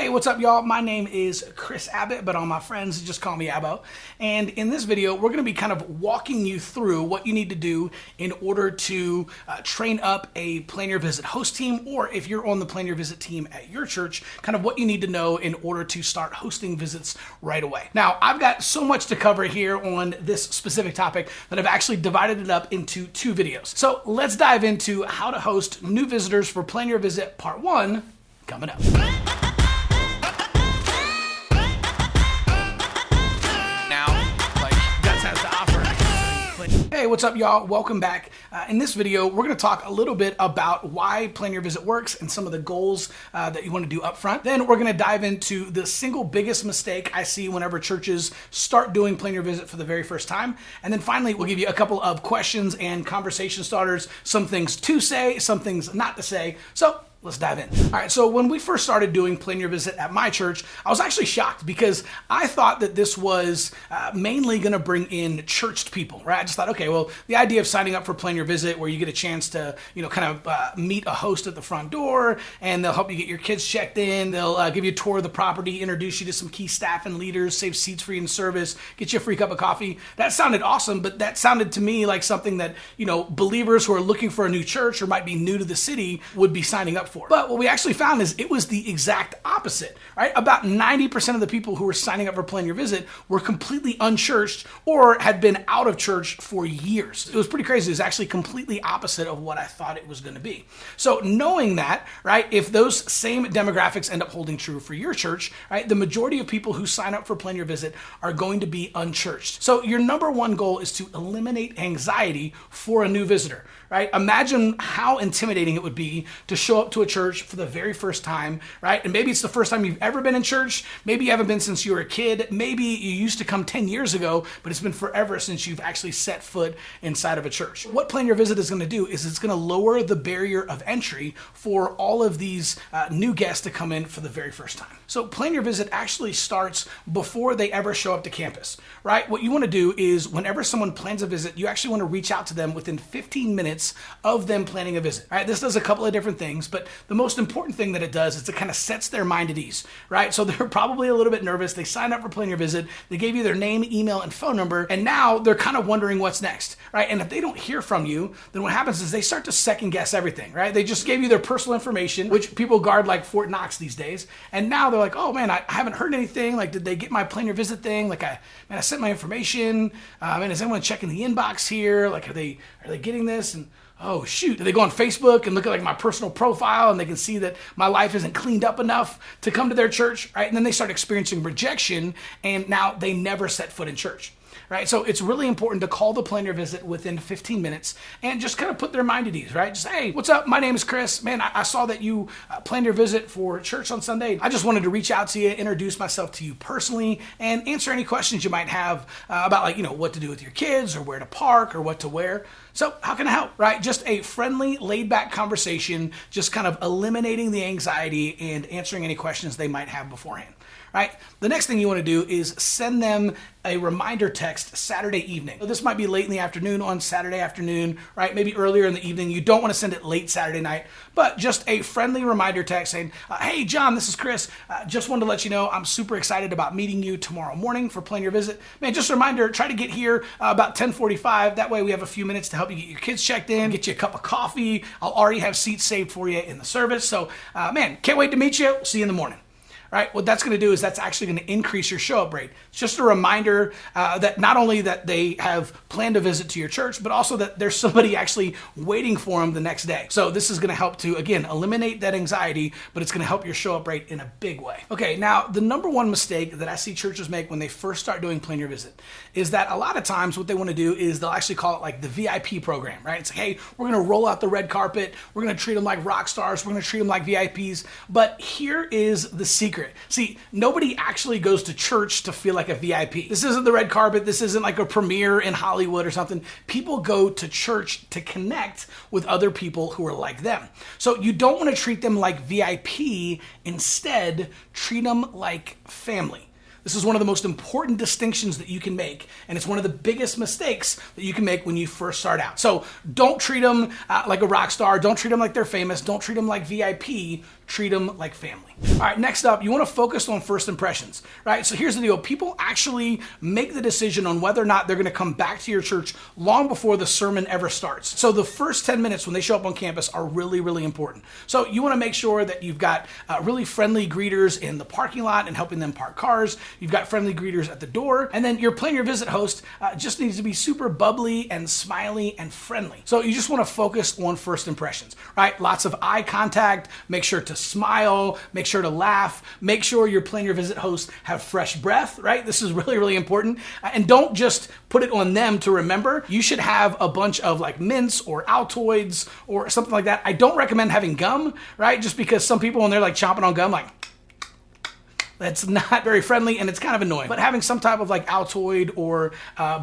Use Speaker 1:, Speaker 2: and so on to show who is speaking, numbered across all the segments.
Speaker 1: Hey, what's up, y'all? My name is Chris Abbott, but all my friends just call me Abbo. And in this video, we're going to be kind of walking you through what you need to do in order to train up a Plan Your Visit host team, or if you're on the Plan Your Visit team at your church, kind of what you need to know in order to start hosting visits right away. Now, I've got so much to cover here on this specific topic that I've actually divided it up into two videos. So let's dive into how to host new visitors for Plan Your Visit Part 1 coming up. Hey, what's up, y'all? Welcome back. In this video, we're going to talk a little bit about why Plan Your Visit works and some of the goals that you want to do up front. Then we're going to dive into the single biggest mistake I see whenever churches start doing Plan Your Visit for the very first time. And then finally, we'll give you a couple of questions and conversation starters, some things to say, some things not to say. So let's dive in. All right, so when we first started doing Plan Your Visit at my church, I was actually shocked because I thought that this was mainly going to bring in churched people, right? I just thought, okay, well, the idea of signing up for Plan Your Visit where you get a chance to, kind of meet a host at the front door, and they'll help you get your kids checked in. They'll give you a tour of the property, introduce you to some key staff and leaders, save seats for you in service, get you a free cup of coffee. That sounded awesome, but that sounded to me like something that, believers who are looking for a new church or might be new to the city would be signing up for. But what we actually found is it was the exact opposite, right? About 90% of the people who were signing up for Plan Your Visit were completely unchurched or had been out of church for years. It was pretty crazy. It was actually completely opposite of what I thought it was going to be. So knowing that, right, if those same demographics end up holding true for your church, right, the majority of people who sign up for Plan Your Visit are going to be unchurched. So your number one goal is to eliminate anxiety for a new visitor, right? Imagine how intimidating it would be to show up to a church for the very first time, right? And maybe it's the first time you've ever been in church. Maybe you haven't been since you were a kid. Maybe you used to come 10 years ago, but it's been forever since you've actually set foot inside of a church. What Plan Your Visit is going to do is it's going to lower the barrier of entry for all of these new guests to come in for the very first time. So Plan Your Visit actually starts before they ever show up to campus, right? What you want to do is whenever someone plans a visit, you actually want to reach out to them within 15 minutes of them planning a visit, right? This does a couple of different things, but the most important thing that it does is it kind of sets their mind at ease, right? So they're probably a little bit nervous. They signed up for Plan Your Visit. They gave you their name, email, and phone number, and now they're kind of wondering what's next, right? And if they don't hear from you, then what happens is they start to second guess everything, right? They just gave you their personal information, which people guard like Fort Knox these days, and now they're like, oh man, I haven't heard anything. Like, did they get my Plan Your Visit thing? Like, I sent my information. Man, is anyone checking the inbox here? Like, are they getting this? And oh shoot, do they go on Facebook and look at like my personal profile and they can see that my life isn't cleaned up enough to come to their church, right? And then they start experiencing rejection, and now they never set foot in church. Right? So it's really important to call the Plan Your Visit within 15 minutes and just kind of put their mind at ease, right? Just say, hey, what's up? My name is Chris. Man, I saw that you planned your visit for church on Sunday. I just wanted to reach out to you, introduce myself to you personally, and answer any questions you might have about what to do with your kids or where to park or what to wear. So how can I help, right? Just a friendly, laid-back conversation, just kind of eliminating the anxiety and answering any questions they might have beforehand. Right? The next thing you want to do is send them a reminder text Saturday evening. So this might be late in the afternoon on Saturday afternoon, right? Maybe earlier in the evening. You don't want to send it late Saturday night, but just a friendly reminder text saying, hey, John, this is Chris. Just wanted to let you know I'm super excited about meeting you tomorrow morning for Plan Your Visit. Man, just a reminder, try to get here about 10:45. That way we have a few minutes to help you get your kids checked in, get you a cup of coffee. I'll already have seats saved for you in the service. So, man, can't wait to meet you. See you in the morning. Right? What that's going to do is that's actually going to increase your show up rate. It's just a reminder that not only that they have planned a visit to your church, but also that there's somebody actually waiting for them the next day. So this is going to help to, again, eliminate that anxiety, but it's going to help your show up rate in a big way. Okay, now the number one mistake that I see churches make when they first start doing Plan Your Visit is that a lot of times what they want to do is they'll actually call it like the VIP program, right? It's like, hey, we're going to roll out the red carpet. We're going to treat them like rock stars. We're going to treat them like VIPs. But here is the secret. See, nobody actually goes to church to feel like a VIP. This isn't the red carpet. This isn't like a premiere in Hollywood or something. People go to church to connect with other people who are like them. So you don't want to treat them like VIP. Instead, treat them like family. This is one of the most important distinctions that you can make, and it's one of the biggest mistakes that you can make when you first start out. So don't treat them like a rock star. Don't treat them like they're famous. Don't treat them like VIP. Treat them like family. All right, next up, you want to focus on first impressions, right? So here's the deal. People actually make the decision on whether or not they're going to come back to your church long before the sermon ever starts. So the first 10 minutes when they show up on campus are really, really important. So you want to make sure that you've got really friendly greeters in the parking lot and helping them park cars. You've got friendly greeters at the door. And then your Plan Your Visit host just needs to be super bubbly and smiley and friendly. So you just want to focus on first impressions, right? Lots of eye contact. Make sure to smile, make sure to laugh, make sure your Plan Your Visit hosts have fresh breath, right? This is really, really important. And don't just put it on them to remember. You should have a bunch of like mints or Altoids or something like that. I don't recommend having gum, right? Just because some people when they're like chomping on gum, like, that's not very friendly and it's kind of annoying. But having some type of like Altoid or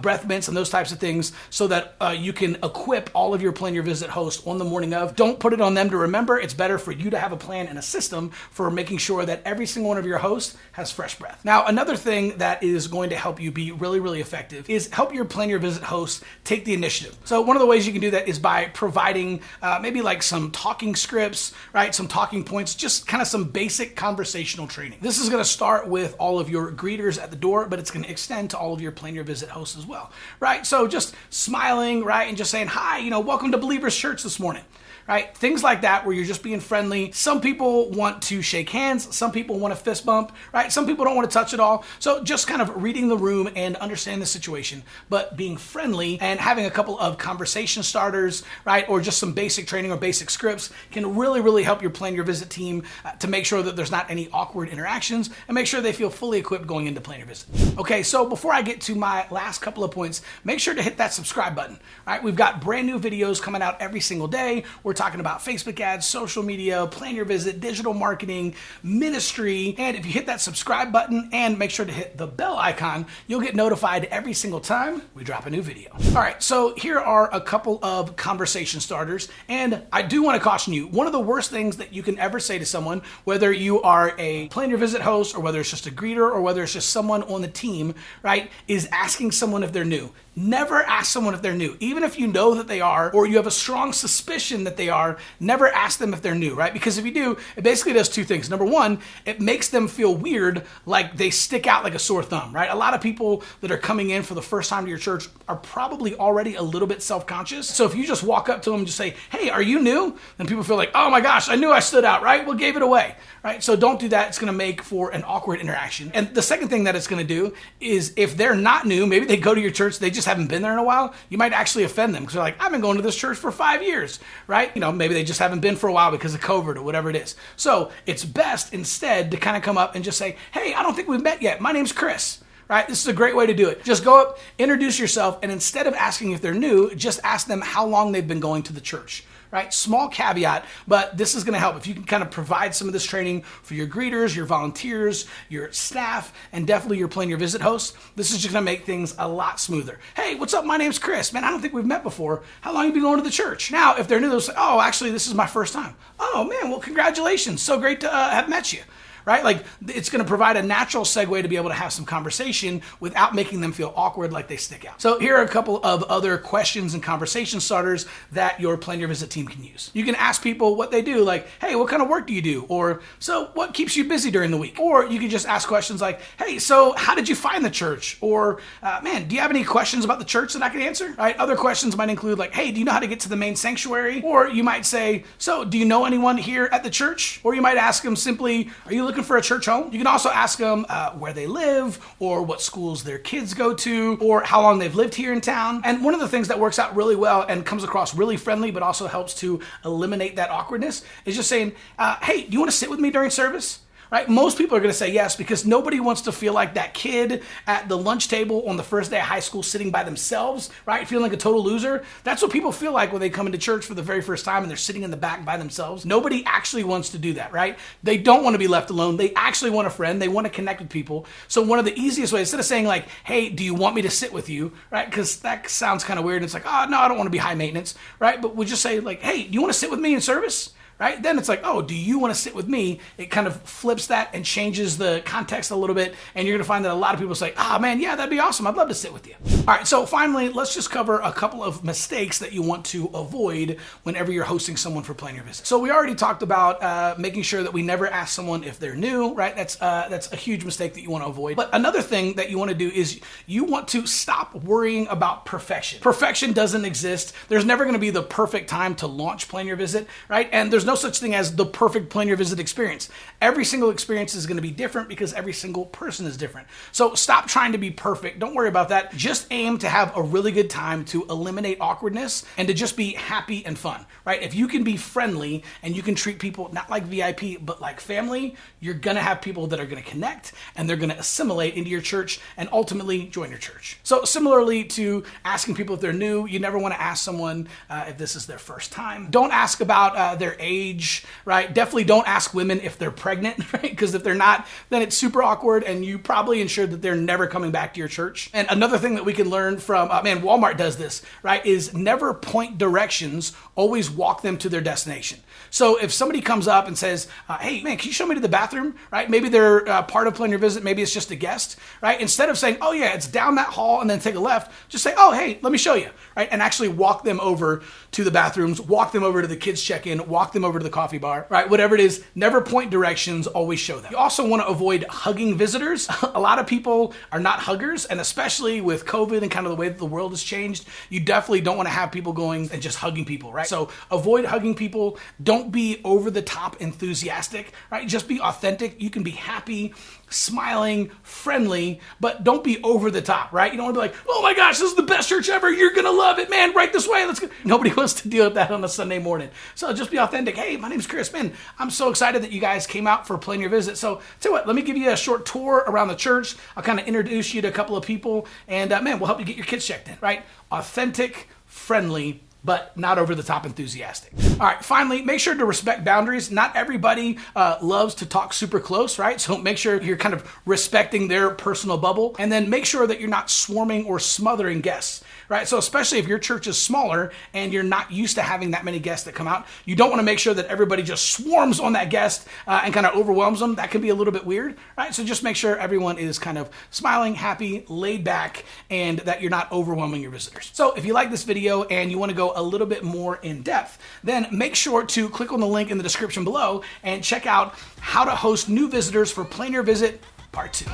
Speaker 1: breath mints and those types of things so that you can equip all of your Plan Your Visit hosts on the morning of. Don't put it on them to remember. It's better for you to have a plan and a system for making sure that every single one of your hosts has fresh breath. Now, another thing that is going to help you be really, really effective is help your Plan Your Visit hosts take the initiative. So one of the ways you can do that is by providing maybe like some talking scripts, right? Some talking points, just kind of some basic conversational training. This is going to start with all of your greeters at the door, but it's going to extend to all of your Plan Your Visit hosts as well, right? So just smiling, right? And just saying, hi, welcome to Believers Church this morning. Right? Things like that where you're just being friendly. Some people want to shake hands. Some people want a fist bump, right? Some people don't want to touch it all. So just kind of reading the room and understanding the situation, but being friendly and having a couple of conversation starters, right? Or just some basic training or basic scripts can really, really help your Plan Your Visit team to make sure that there's not any awkward interactions and make sure they feel fully equipped going into Plan Your Visit. Okay, so before I get to my last couple of points, make sure to hit that subscribe button, right? We've got brand new videos coming out every single day. We're talking about Facebook ads, social media, Plan Your Visit, digital marketing, ministry. And if you hit that subscribe button and make sure to hit the bell icon, you'll get notified every single time we drop a new video. All right, so here are a couple of conversation starters. And I do want to caution you, one of the worst things that you can ever say to someone, whether you are a Plan Your Visit host or whether it's just a greeter or whether it's just someone on the team, right, is asking someone if they're new. Never ask someone if they're new. Even if you know that they are, or you have a strong suspicion that they are, never ask them if they're new, right? Because if you do, it basically does two things. Number one, it makes them feel weird, like they stick out like a sore thumb, right? A lot of people that are coming in for the first time to your church are probably already a little bit self-conscious. So if you just walk up to them and just say, hey, are you new? Then people feel like, oh my gosh, I knew I stood out, right? Well, gave it away, right? So don't do that. It's going to make for an awkward interaction. And the second thing that it's going to do is if they're not new, maybe they go to your church, they just haven't been there in a while, you might actually offend them because they're like, I've been going to this church for 5 years, right? Maybe they just haven't been for a while because of COVID or whatever it is. So it's best instead to kind of come up and just say, hey, I don't think we've met yet. My name's Chris. Right? This is a great way to do it. Just go up, introduce yourself, and instead of asking if they're new, just ask them how long they've been going to the church. Right? Small caveat, but this is going to help. If you can kind of provide some of this training for your greeters, your volunteers, your staff, and definitely your Plan Your Visit hosts, this is just going to make things a lot smoother. Hey, what's up? My name's Chris. Man, I don't think we've met before. How long have you been going to the church? Now, if they're new, they'll say, oh, actually, this is my first time. Oh, man, well, congratulations. So great to have met you. Right? Like it's going to provide a natural segue to be able to have some conversation without making them feel awkward like they stick out. So here are a couple of other questions and conversation starters that your Plan Your Visit team can use. You can ask people what they do, like, hey, what kind of work do you do? Or, so what keeps you busy during the week? Or you can just ask questions like, hey, so how did you find the church? Or, man, do you have any questions about the church that I can answer? Right? Other questions might include like, hey, do you know how to get to the main sanctuary? Or you might say, so do you know anyone here at the church? Or you might ask them simply, are you looking for a church home? You can also ask them where they live or what schools their kids go to or how long they've lived here in town. And one of the things that works out really well and comes across really friendly but also helps to eliminate that awkwardness is just saying, hey, do you want to sit with me during service? Right? Most people are going to say yes because nobody wants to feel like that kid at the lunch table on the first day of high school sitting by themselves, right? Feeling like a total loser. That's what people feel like when they come into church for the very first time and they're sitting in the back by themselves. Nobody actually wants to do that, right? They don't want to be left alone. They actually want a friend. They want to connect with people. So one of the easiest ways, instead of saying like, hey, do you want me to sit with you, right? Because that sounds kind of weird. And it's like, oh, no, I don't want to be high maintenance, right? But we just say like, hey, do you want to sit with me in service? right? Then it's like, oh, do you want to sit with me? It kind of flips that and changes the context a little bit. And you're going to find that a lot of people say, ah, man, yeah, that'd be awesome. I'd love to sit with you. All right, so finally, let's just cover a couple of mistakes that you want to avoid whenever you're hosting someone for Plan Your Visit. So we already talked about making sure that we never ask someone if they're new, right? That's a huge mistake that you want to avoid. But another thing that you want to do is you want to stop worrying about perfection. Perfection doesn't exist. There's never going to be the perfect time to launch Plan Your Visit, right? And there's no such thing as the perfect Plan Your Visit experience. Every single experience is going to be different because every single person is different. So stop trying to be perfect. Don't worry about that. Just aim to have a really good time, to eliminate awkwardness, and to just be happy and fun, right? If you can be friendly and you can treat people not like VIP, but like family, you're going to have people that are going to connect and they're going to assimilate into your church and ultimately join your church. So similarly to asking people if they're new, you never want to ask someone if this is their first time. Don't ask about their age, right? Definitely don't ask women if they're pregnant, right? Because if they're not, then it's super awkward and you probably ensured that they're never coming back to your church. And another thing that we can learn from, Walmart does this, right? Is never point directions, always walk them to their destination. So if somebody comes up and says, hey, man, can you show me to the bathroom, right? Maybe they're part of Plan Your Visit. Maybe it's just a guest, right? Instead of saying, oh yeah, it's down that hall and then take a left, just say, oh, hey, let me show you, right? And actually walk them over to the bathrooms, walk them over to the kids check-in, walk them over to the coffee bar, right? Whatever it is, never point directions, always show them. You also want to avoid hugging visitors. A lot of people are not huggers, and especially with COVID and kind of the way that the world has changed, you definitely don't want to have people going and just hugging people, right? So avoid hugging people. Don't be over the top enthusiastic, right? Just be authentic. You can be happy, smiling, friendly, but don't be over the top, right? You don't want to be like, oh my gosh, this is the best church ever. You're going to love it, man. Right this way. Let's go. Nobody wants to deal with that on a Sunday morning. So just be authentic. Hey, my name's Chris. Man, I'm so excited that you guys came out for Plan Your Visit. So tell you what, let me give you a short tour around the church. I'll kind of introduce you to a couple of people and man, we'll help you get your kids checked in, right? Authentic, friendly, but not over the top enthusiastic. All right, finally, make sure to respect boundaries. Not everybody loves to talk super close, right? So make sure you're kind of respecting their personal bubble, and then make sure that you're not swarming or smothering guests, right? So especially if your church is smaller and you're not used to having that many guests that come out, you don't want to make sure that everybody just swarms on that guest and kind of overwhelms them. That can be a little bit weird, right? So just make sure everyone is kind of smiling, happy, laid back, and that you're not overwhelming your visitors. So if you like this video and you want to go a little bit more in depth, then make sure to click on the link in the description below and check out how to host new visitors for Plan Your Visit Part 2.